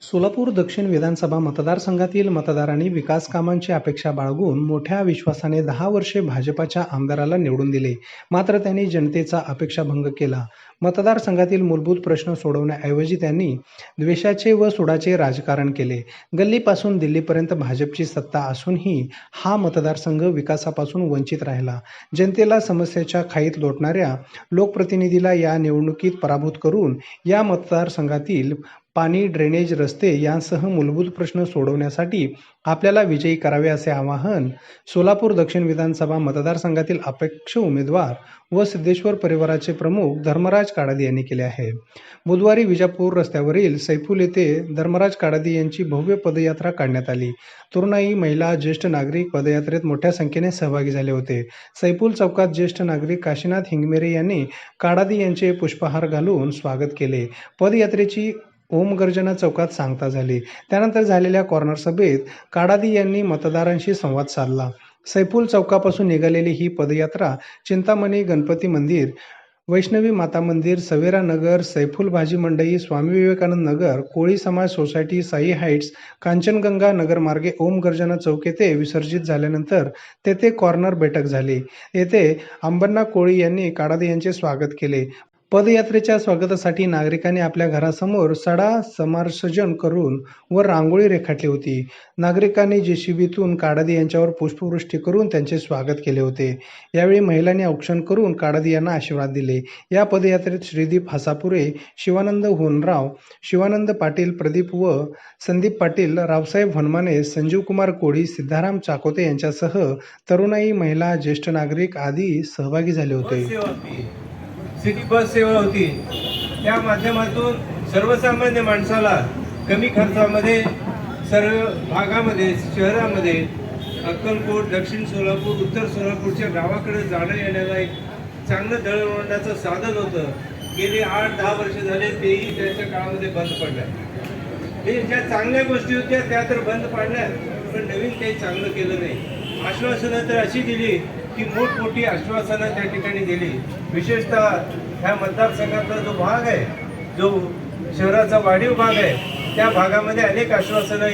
सोलापूर दक्षिण विधानसभा मतदारसंघातील मतदारांनी विकास कामांची अपेक्षा बाळगून मोठ्या विश्वासाने 10 वर्षे भाजपाच्या आमदाराला निवडून दिले. मात्र त्यांनी जनतेचा अपेक्षाभंग केला. मतदारसंघातील मूलभूत प्रश्न सोडवण्याऐवजी त्यांनी द्वेषाचे व सुडाचे राजकारण केले. गल्लीपासून दिल्लीपर्यंत भाजपची सत्ता असूनही हा मतदारसंघ विकासापासून वंचित राहिला. जनतेला समस्येच्या खाईत लोटणाऱ्या लोकप्रतिनिधीला या निवडणुकीत पराभूत करून या मतदारसंघातील पाणी, ड्रेनेज, रस्ते यांसह मूलभूत प्रश्न सोडवण्यासाठी आपल्याला विजयी करावे असे आवाहन सोलापूर दक्षिण विधानसभा मतदारसंघातील अपक्ष उमेदवार व सिद्धेश्वर परिवाराचे प्रमुख धर्मराज काडादी यांनी केले आहे. बुधवारी विजापूर रस्त्यावरील सैफुल येथे धर्मराज काडादी यांची भव्य पदयात्रा काढण्यात आली. तरुणाई, महिला, ज्येष्ठ नागरिक पदयात्रेत मोठ्या संख्येने सहभागी झाले होते. सैफुल चौकात ज्येष्ठ नागरिक काशीनाथ हिंगमेरे यांनी काडादी यांचे पुष्पहार घालून स्वागत केले. पदयात्रेची ओम गर्जना चौकात सांगता झाली. त्यानंतर झालेल्या कॉर्नर सभेत काडादी यांनी मतदारांशी संवाद साधला. सैफुल चौकापासून निघालेली ही पदयात्रा चिंतामणी गणपती मंदिर, वैष्णवी माता मंदिर, सवेरा नगर, सैफुल भाजी मंडई, स्वामी विवेकानंद नगर, कोळी समाज सोसायटी, साई हाईट्स, कांचनगंगा नगर मार्गे ओम गर्जना चौक येथे विसर्जित झाल्यानंतर तेथे कॉर्नर बैठक झाली. येथे अंबण्णा कोळी यांनी काडादी यांचे स्वागत केले. पदयात्रेच्या स्वागतासाठी नागरिकांनी आपल्या घरासमोर सडा समार्जन करून व रांगोळी रेखाटली होती. नागरिकांनी जेसीबीतून काडादी यांच्यावर पुष्पवृष्टी करून त्यांचे स्वागत केले होते. यावेळी महिलांनी औक्षण करून काडादी यांना आशीर्वाद दिले. या पदयात्रेत श्रीदीप हसापुरे, शिवानंद होनराव, शिवानंद पाटील, प्रदीप व संदीप पाटील, रावसाहेब हनुमाने, संजीवकुमार कोळी, सिद्धाराम चाकोते यांच्यासह तरुणाई, महिला, ज्येष्ठ नागरिक आदी सहभागी झाले होते. सिटी बस सेवा होती. त्या माध्यमातून सर्वसामान्य माणसाला कमी खर्चामध्ये सर्व भागामध्ये, शहरामध्ये अक्कलकोट, दक्षिण सोलापूर, उत्तर सोलापूरच्या गावाकडे जाणं येण्याला एक चांगलं दळणवळणाचं साधन होतं. गेली 8-10 वर्ष झाले तेही त्याच्या काळामध्ये बंद पडल्या. हे ज्या चांगल्या गोष्टी होत्या त्या तर बंद पाडल्या, पण नवीन काही चांगलं केलं नाही. आश्वासनं तर अशी दिली की मोठमोठी आश्वासनं त्या ठिकाणी दिली. विशेषतः ह्या मतदारसंघातला जो भाग आहे, जो शहराचा वाढीव भाग आहे, त्या भागामध्ये अनेक आश्वासनं